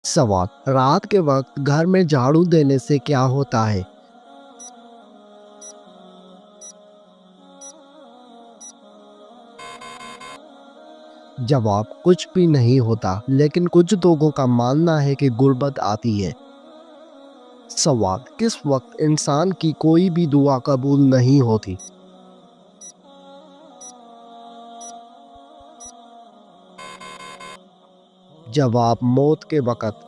سوال: رات کے وقت گھر میں جھاڑو دینے سے کیا ہوتا ہے؟ جواب: کچھ بھی نہیں ہوتا، لیکن کچھ لوگوں کا ماننا ہے کہ غربت آتی ہے۔ سوال: کس وقت انسان کی کوئی بھی دعا قبول نہیں ہوتی؟ جواب: موت کے وقت۔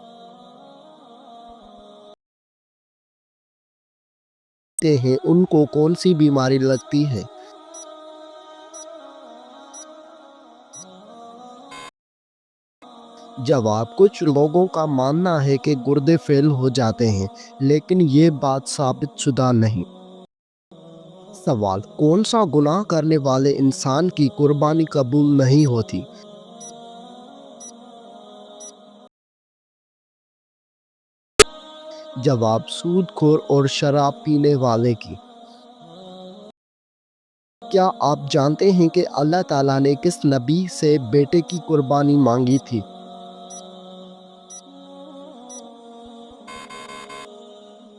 ان کو کون سی بیماری لگتی ہے؟ جواب: کچھ لوگوں کا ماننا ہے کہ گردے فیل ہو جاتے ہیں، لیکن یہ بات ثابت شدہ نہیں۔ سوال: کون سا گناہ کرنے والے انسان کی قربانی قبول نہیں ہوتی؟ جواب: سود خور اور شراب پینے والے کی۔ کیا آپ جانتے ہیں کہ اللہ تعالیٰ نے کس نبی سے بیٹے کی قربانی مانگی تھی؟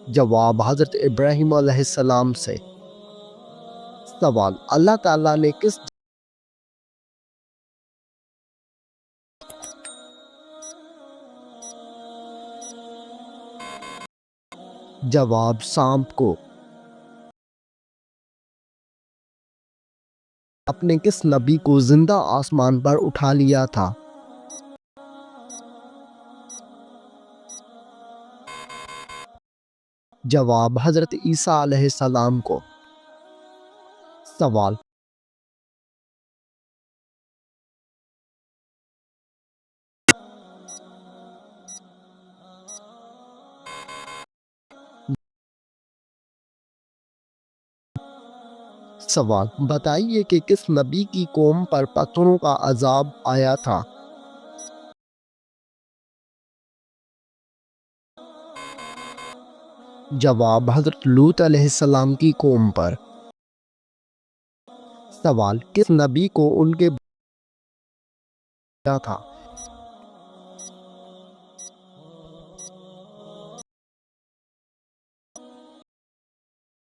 جواب: حضرت ابراہیم علیہ السلام سے۔ سوال: اللہ تعالیٰ نے کس جواب: سانپ کو۔ اپنے کس نبی کو زندہ آسمان پر اٹھا لیا تھا؟ جواب: حضرت عیسیٰ علیہ السلام کو۔ سوال: بتائیے کہ کس نبی کی قوم پر پتھروں کا عذاب آیا تھا؟ جواب: حضرت لوط علیہ السلام کی قوم پر۔ سوال: کس نبی کو ان کے تھا؟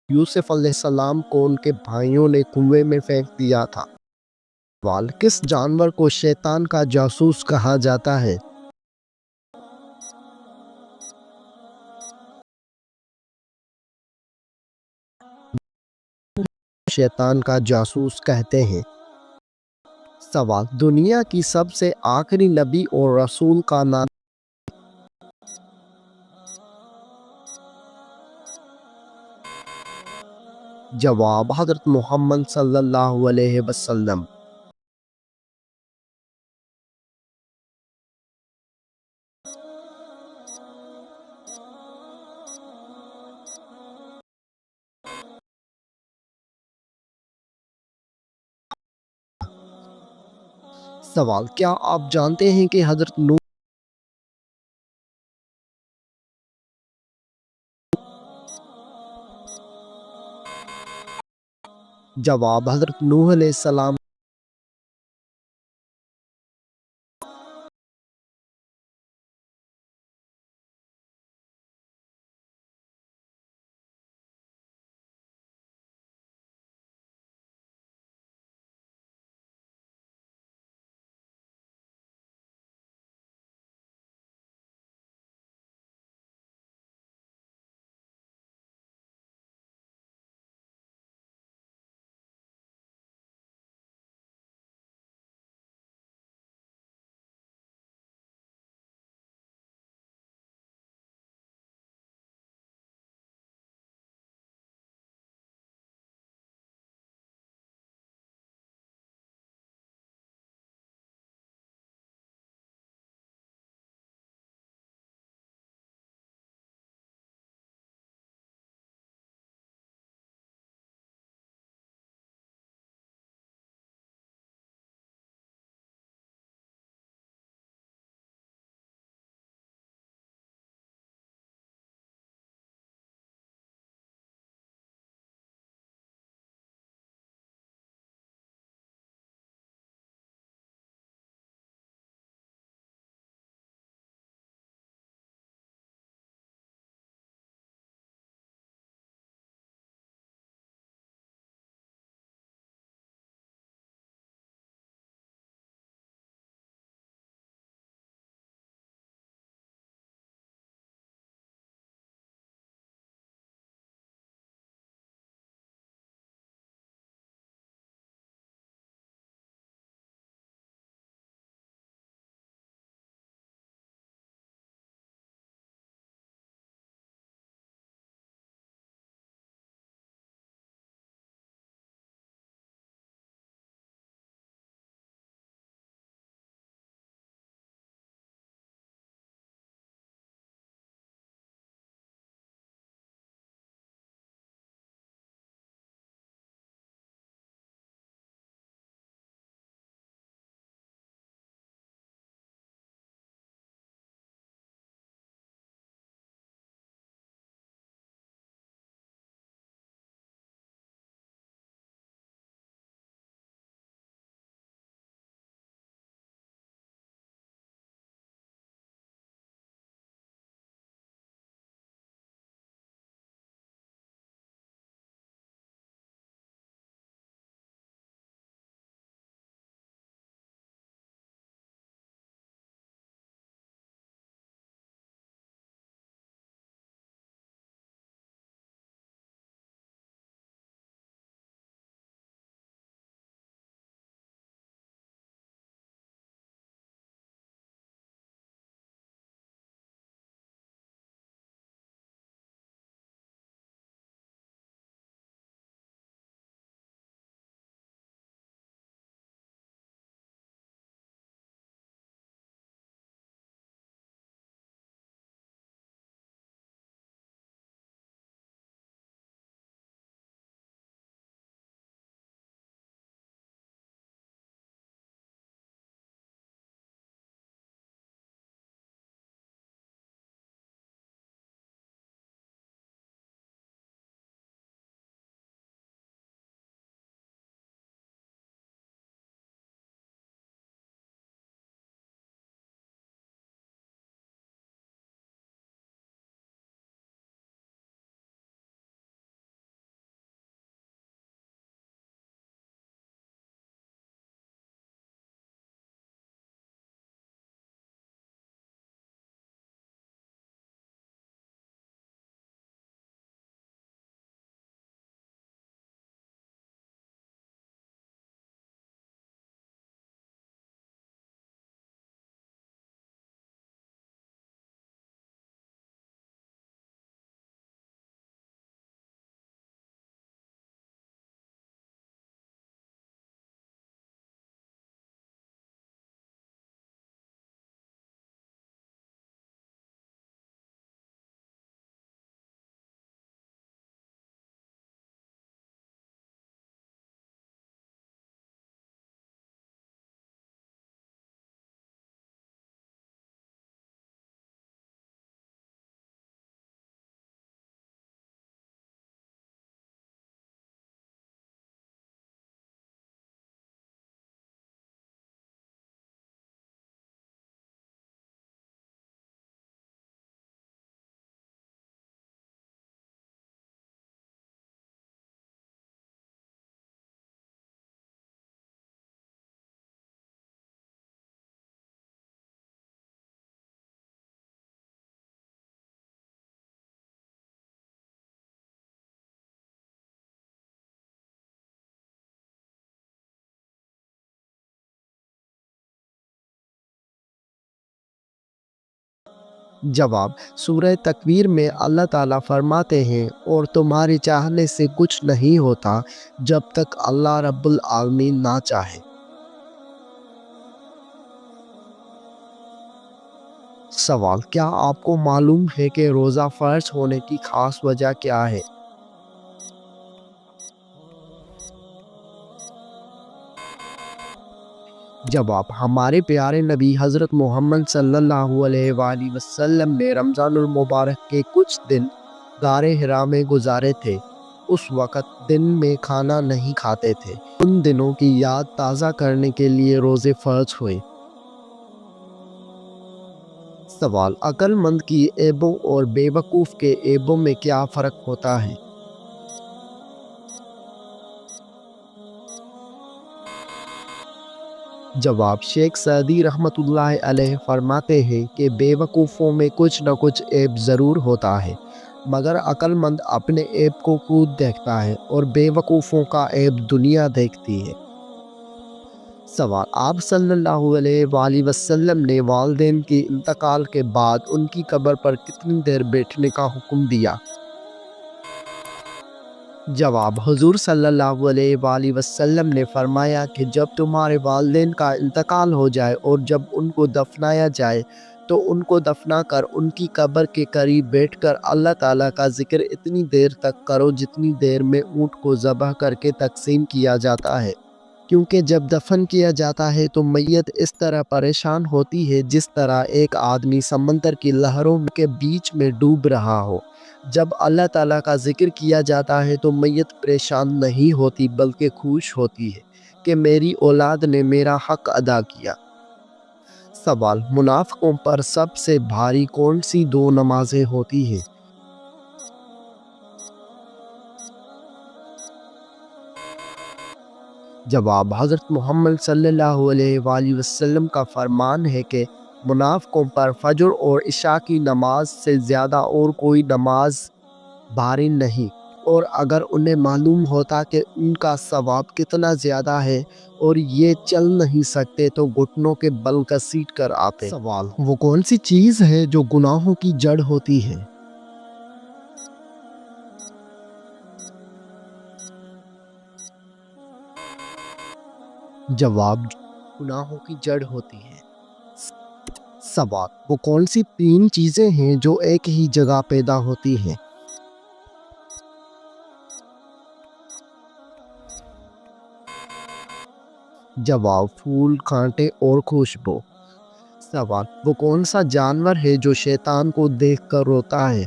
یوسف علیہ السلام کو ان کے بھائیوں نے کنویں میں پھینک دیا تھا۔ سوال: کس جانور کو شیطان کا جاسوس کہا جاتا ہے؟ شیطان کا جاسوس کہتے ہیں۔ سوال: دنیا کی سب سے آخری نبی اور رسول کا نام؟ جواب: حضرت محمد صلی اللہ علیہ وسلم۔ سوال: کیا آپ جانتے ہیں کہ حضرت نوح جواب: حضرت نوح علیہ السلام جواب: سورہ تکویر میں اللہ تعالیٰ فرماتے ہیں اور تمہارے چاہنے سے کچھ نہیں ہوتا جب تک اللہ رب العالمین نہ چاہے۔ سوال: کیا آپ کو معلوم ہے کہ روزہ فرض ہونے کی خاص وجہ کیا ہے؟ جواب: ہمارے پیارے نبی حضرت محمد صلی اللہ علیہ وآلہ وسلم نے رمضان المبارک کے کچھ دن غار حرا میں گزارے تھے۔ اس وقت دن میں کھانا نہیں کھاتے تھے۔ ان دنوں کی یاد تازہ کرنے کے لیے روزے فرض ہوئے۔ سوال: عقل مند کی عیبوں اور بے وقوف کے عیبوں میں کیا فرق ہوتا ہے؟ جواب: شیخ سعدی رحمۃ اللہ علیہ فرماتے ہیں کہ بے وقوفوں میں کچھ نہ کچھ عیب ضرور ہوتا ہے، مگر عقل مند اپنے عیب کو خود دیکھتا ہے اور بے وقوفوں کا عیب دنیا دیکھتی ہے۔ سوال: آپ صلی اللہ علیہ وآلہ وسلم نے والدین کے انتقال کے بعد ان کی قبر پر کتنی دیر بیٹھنے کا حکم دیا؟ جواب: حضور صلی اللہ علیہ وآلہ وسلم نے فرمایا کہ جب تمہارے والدین کا انتقال ہو جائے اور جب ان کو دفنایا جائے تو ان کو دفنا کر ان کی قبر کے قریب بیٹھ کر اللہ تعالیٰ کا ذکر اتنی دیر تک کرو جتنی دیر میں اونٹ کو ذبح کر کے تقسیم کیا جاتا ہے، کیونکہ جب دفن کیا جاتا ہے تو میت اس طرح پریشان ہوتی ہے جس طرح ایک آدمی سمندر کی لہروں کے بیچ میں ڈوب رہا ہو۔ جب اللہ تعالیٰ کا ذکر کیا جاتا ہے تو میت پریشان نہیں ہوتی بلکہ خوش ہوتی ہے کہ میری اولاد نے میرا حق ادا کیا۔ سوال: منافقوں پر سب سے بھاری کون سی دو نمازیں ہوتی ہیں؟ جواب: حضرت محمد صلی اللہ علیہ وآلہ وسلم کا فرمان ہے کہ منافقوں پر فجر اور عشاء کی نماز سے زیادہ اور کوئی نماز بھاری نہیں، اور اگر انہیں معلوم ہوتا کہ ان کا ثواب کتنا زیادہ ہے اور یہ چل نہیں سکتے تو گھٹنوں کے بل گھسیٹ کر آتے۔ سوال: وہ کون سی چیز ہے جو گناہوں کی جڑ ہوتی ہے؟ جواب: گناہوں کی جڑ ہوتی ہے۔ سوال: وہ کون سی تین چیزیں ہیں جو ایک ہی جگہ پیدا ہوتی ہیں؟ جواب: پھول، کانٹے اور خوشبو۔ سوال: وہ کون سا جانور ہے جو شیطان کو دیکھ کر روتا ہے؟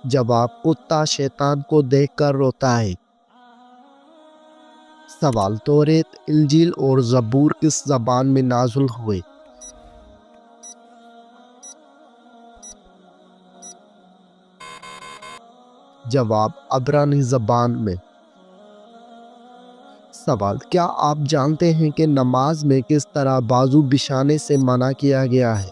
جواب: کتا شیطان کو دیکھ کر روتا ہے۔ سوال: توریت، انجیل اور زبور کس زبان میں نازل ہوئے؟ جواب: عبرانی زبان میں۔ سوال: کیا آپ جانتے ہیں کہ نماز میں کس طرح بازو بچھانے سے منع کیا گیا ہے؟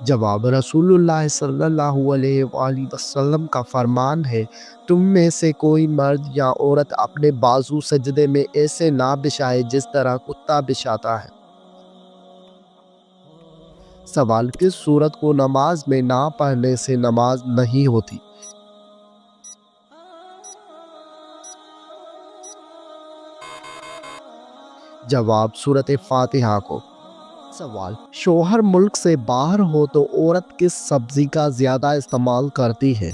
جواب: رسول اللہ صلی اللہ علیہ وآلہ وسلم کا فرمان ہے، تم میں سے کوئی مرد یا عورت اپنے بازو سجدے میں ایسے نہ بچھائے جس طرح کتا بچھاتا ہے۔ سوال: کس سورت کو نماز میں نہ پڑھنے سے نماز نہیں ہوتی؟ جواب: سورۃ فاتحہ کو۔ سوال: شوہر ملک سے باہر ہو تو عورت کس سبزی کا زیادہ استعمال کرتی ہے؟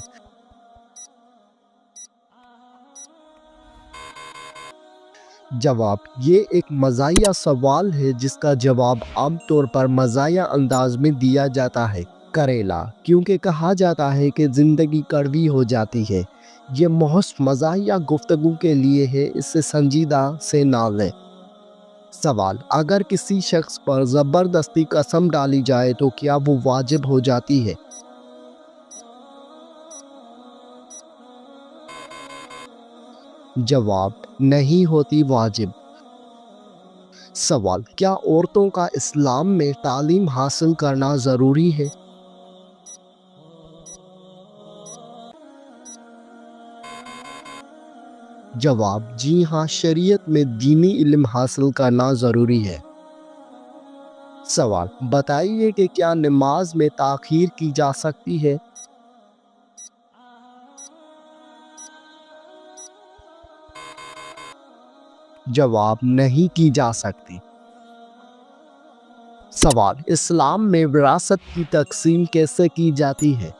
جواب: یہ ایک مزاحیہ سوال ہے جس کا جواب عام طور پر مزاحیہ انداز میں دیا جاتا ہے۔ کریلا، کیونکہ کہا جاتا ہے کہ زندگی کڑوی ہو جاتی ہے۔ یہ محض مزاحیہ گفتگو کے لیے ہے، اسے سنجیدہ سے نہ لیں۔ سوال: اگر کسی شخص پر زبردستی قسم ڈالی جائے تو کیا وہ واجب ہو جاتی ہے؟ جواب: نہیں ہوتی واجب۔ سوال: کیا عورتوں کا اسلام میں تعلیم حاصل کرنا ضروری ہے؟ جواب: جی ہاں، شریعت میں دینی علم حاصل کرنا ضروری ہے۔ سوال: بتائیے کہ کیا نماز میں تاخیر کی جا سکتی ہے؟ جواب: نہیں کی جا سکتی۔ سوال: اسلام میں وراثت کی تقسیم کیسے کی جاتی ہے؟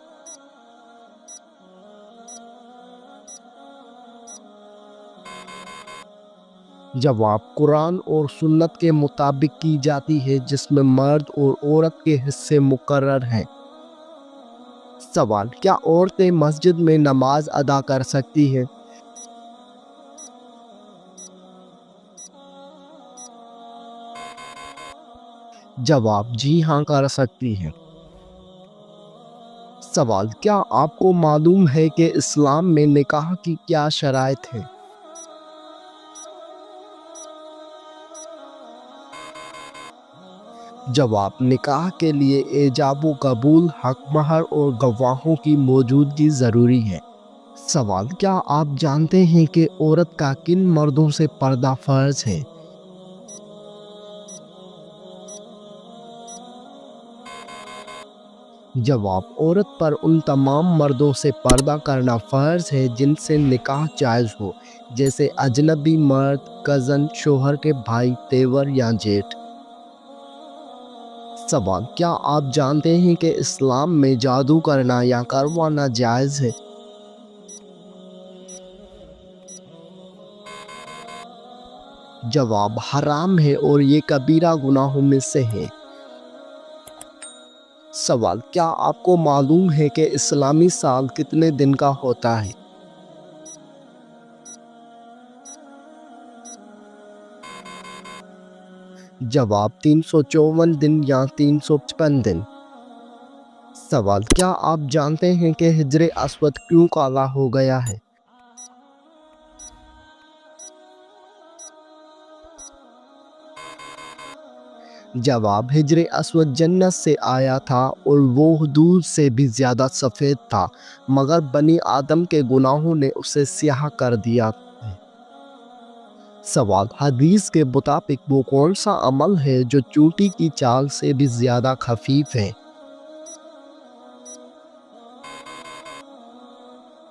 جواب: قرآن اور سنت کے مطابق کی جاتی ہے، جس میں مرد اور عورت کے حصے مقرر ہیں۔ سوال: کیا عورتیں مسجد میں نماز ادا کر سکتی ہیں؟ جواب: جی ہاں، کر سکتی ہیں۔ سوال: کیا آپ کو معلوم ہے کہ اسلام میں نکاح کی کیا شرائط ہیں؟ جواب: نکاح کے لیے ایجاب و قبول، حق مہر اور گواہوں کی موجودگی ضروری ہے۔ سوال: کیا آپ جانتے ہیں کہ عورت کا کن مردوں سے پردہ فرض ہے؟ جواب: عورت پر ان تمام مردوں سے پردہ کرنا فرض ہے جن سے نکاح جائز ہو، جیسے اجنبی مرد، کزن، شوہر کے بھائی، تیور یا جیٹھ۔ سوال: کیا آپ جانتے ہیں کہ اسلام میں جادو کرنا یا کروانا جائز ہے؟ جواب: حرام ہے اور یہ کبیرہ گناہوں میں سے ہے۔ سوال: کیا آپ کو معلوم ہے کہ اسلامی سال کتنے دن کا ہوتا ہے؟ جواب: 354 دن یا 355 دن۔ سوال: کیا آپ جانتے ہیں کہ حجر اسود کیوں کالا ہو گیا ہے؟ جواب: حجر اسود جنت سے آیا تھا اور وہ دودھ سے بھی زیادہ سفید تھا، مگر بنی آدم کے گناہوں نے اسے سیاہ کر دیا ہے۔ سوال: حدیث کے مطابق وہ کون سا عمل ہے جو چونٹی کی چال سے بھی زیادہ خفیف ہے؟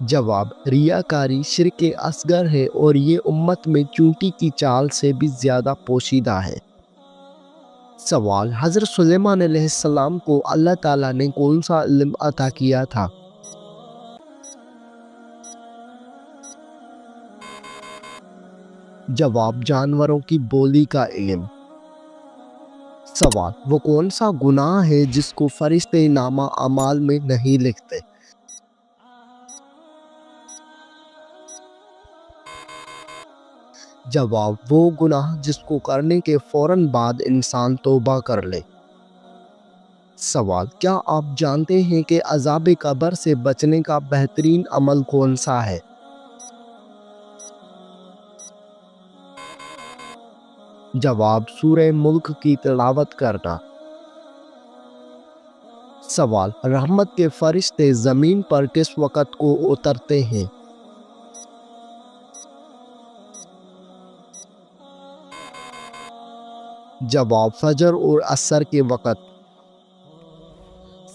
جواب: ریاکاری شرک اصغر ہے اور یہ امت میں چونٹی کی چال سے بھی زیادہ پوشیدہ ہے۔ سوال: حضرت سلیمان علیہ السلام کو اللہ تعالیٰ نے کون سا علم عطا کیا تھا؟ جواب: جانوروں کی بولی کا علم۔ سوال: وہ کون سا گناہ ہے جس کو فرشتے نامہ اعمال میں نہیں لکھتے؟ جواب: وہ گناہ جس کو کرنے کے فوراً بعد انسان توبہ کر لے۔ سوال: کیا آپ جانتے ہیں کہ عذاب قبر سے بچنے کا بہترین عمل کون سا ہے؟ جواب: سورہ ملک کی تلاوت کرنا۔ سوال: رحمت کے فرشتے زمین پر کس وقت کو اترتے ہیں؟ جواب: فجر اور عصر کے وقت۔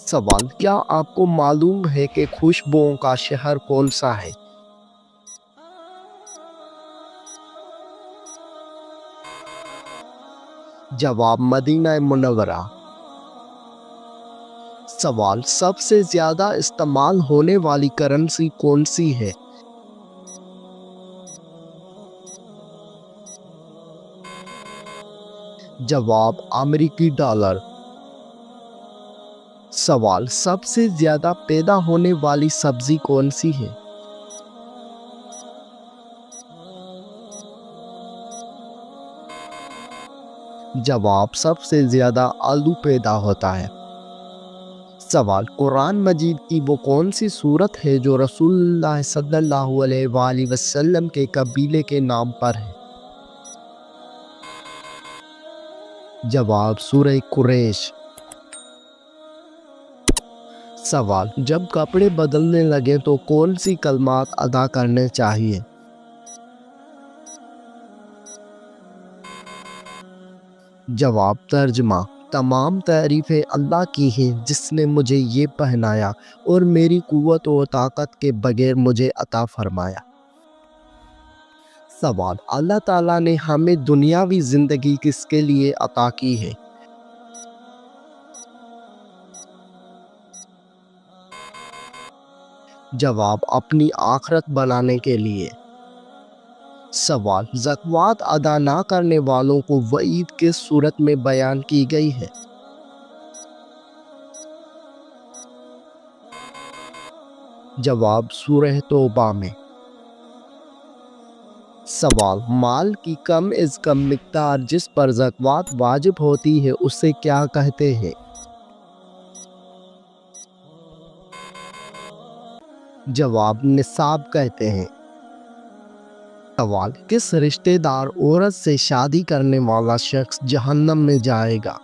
سوال: کیا آپ کو معلوم ہے کہ خوشبوؤں کا شہر کون سا ہے؟ جواب: مدینہ منورہ۔ سوال: سب سے زیادہ استعمال ہونے والی کرنسی کون سی ہے؟ جواب: امریکی ڈالر۔ سوال: سب سے زیادہ پیدا ہونے والی سبزی کون سی ہے؟ جواب: سب سے زیادہ آلو پیدا ہوتا ہے۔ سوال: قرآن مجید کی وہ کون سی سورت ہے جو رسول اللہ صلی اللہ علیہ وآلہ وسلم کے قبیلے کے نام پر ہے؟ جواب: سورہ قریش۔ سوال: جب کپڑے بدلنے لگے تو کون سی کلمات ادا کرنے چاہیے؟ جواب ترجمہ: تمام تعریفیں اللہ کی ہیں جس نے مجھے یہ پہنایا اور میری قوت و طاقت کے بغیر مجھے عطا فرمایا۔ سوال: اللہ تعالیٰ نے ہمیں دنیاوی زندگی کس کے لیے عطا کی ہے؟ جواب: اپنی آخرت بنانے کے لیے۔ سوال: زکوٰۃ ادا نہ کرنے والوں کو وعید کس صورت میں بیان کی گئی ہے؟ جواب: سورہ توبہ میں۔ سوال: مال کی کم از کم مقدار جس پر زکوٰۃ واجب ہوتی ہے اسے کیا کہتے ہیں؟ جواب: نصاب کہتے ہیں۔ سوال: کس رشتہ دار عورت سے شادی کرنے والا شخص جہنم میں جائے گا؟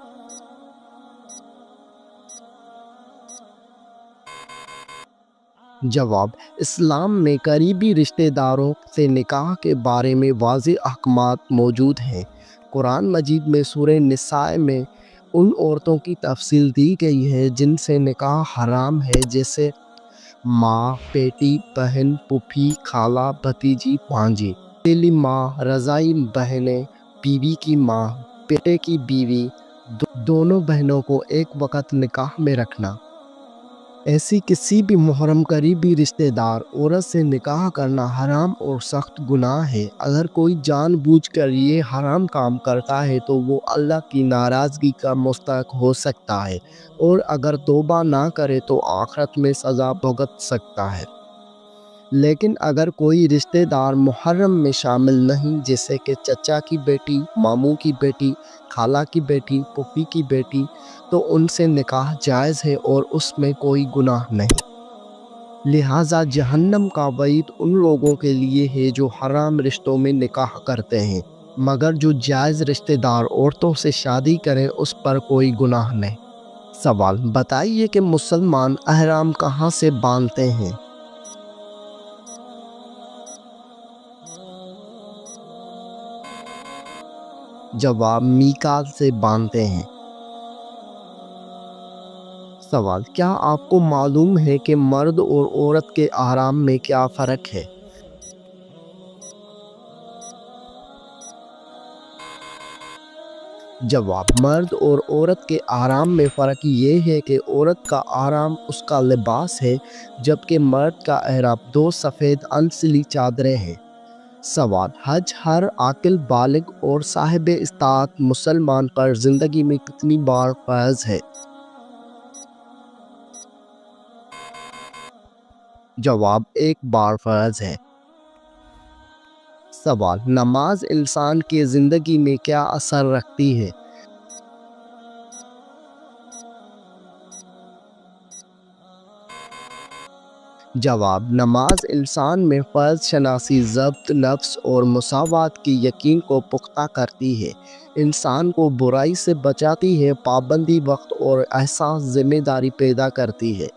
جواب: اسلام میں قریبی رشتہ داروں سے نکاح کے بارے میں واضح احکامات موجود ہیں۔ قرآن مجید میں سورہ نساء میں ان عورتوں کی تفصیل دی گئی ہے جن سے نکاح حرام ہے، جیسے ماں، بیٹی، بہن، پھوپھی، خالہ، بھتیجی، بھانجی، اکیلی ماں، رضاعی بہنیں، بیوی کی ماں، بیٹے کی بیوی، دونوں بہنوں کو ایک وقت نکاح میں رکھنا۔ ایسی کسی بھی محرم قریبی رشتہ دار عورت سے نکاح کرنا حرام اور سخت گناہ ہے۔ اگر کوئی جان بوجھ کر یہ حرام کام کرتا ہے تو وہ اللہ کی ناراضگی کا مستحق ہو سکتا ہے، اور اگر توبہ نہ کرے تو آخرت میں سزا بھگت سکتا ہے۔ لیکن اگر کوئی رشتہ دار محرم میں شامل نہیں، جیسے کہ چچا کی بیٹی، ماموں کی بیٹی، خالہ کی بیٹی، پھوپھی کی بیٹی، تو ان سے نکاح جائز ہے اور اس میں کوئی گناہ نہیں۔ لہٰذا جہنم کا وعید ان لوگوں کے لیے ہے جو حرام رشتوں میں نکاح کرتے ہیں، مگر جو جائز رشتہ دار عورتوں سے شادی کریں اس پر کوئی گناہ نہیں۔ سوال: بتائیے کہ مسلمان احرام کہاں سے باندھتے ہیں؟ جواب: میقات سے باندھتے ہیں۔ سوال: کیا آپ کو معلوم ہے کہ مرد اور عورت کے احرام میں کیا فرق ہے؟ جواب: مرد اور عورت کے احرام میں فرق یہ ہے کہ عورت کا احرام اس کا لباس ہے، جبکہ مرد کا احرام دو سفید انسلی چادریں ہیں۔ سوال: حج ہر عاقل بالغ اور صاحب استطاعت مسلمان پر زندگی میں کتنی بار فرض ہے؟ جواب: ایک بار فرض ہے۔ سوال: نماز انسان کی زندگی میں کیا اثر رکھتی ہے؟ جواب: نماز انسان میں فرض شناسی، ضبط نفس اور مساوات کی یقین کو پختہ کرتی ہے، انسان کو برائی سے بچاتی ہے، پابندی وقت اور احساس ذمہ داری پیدا کرتی ہے۔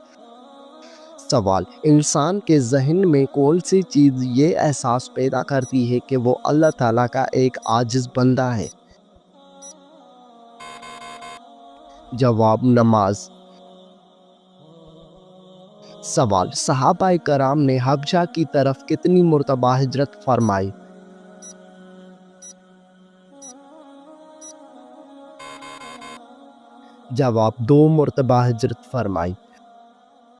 سوال: انسان کے ذہن میں کون سی چیز یہ احساس پیدا کرتی ہے کہ وہ اللہ تعالیٰ کا ایک عاجز بندہ ہے؟ جواب: نماز۔ سوال: صحابہ کرام نے حبشہ کی طرف کتنی مرتبہ ہجرت فرمائی؟ جواب: 2 مرتبہ ہجرت فرمائی۔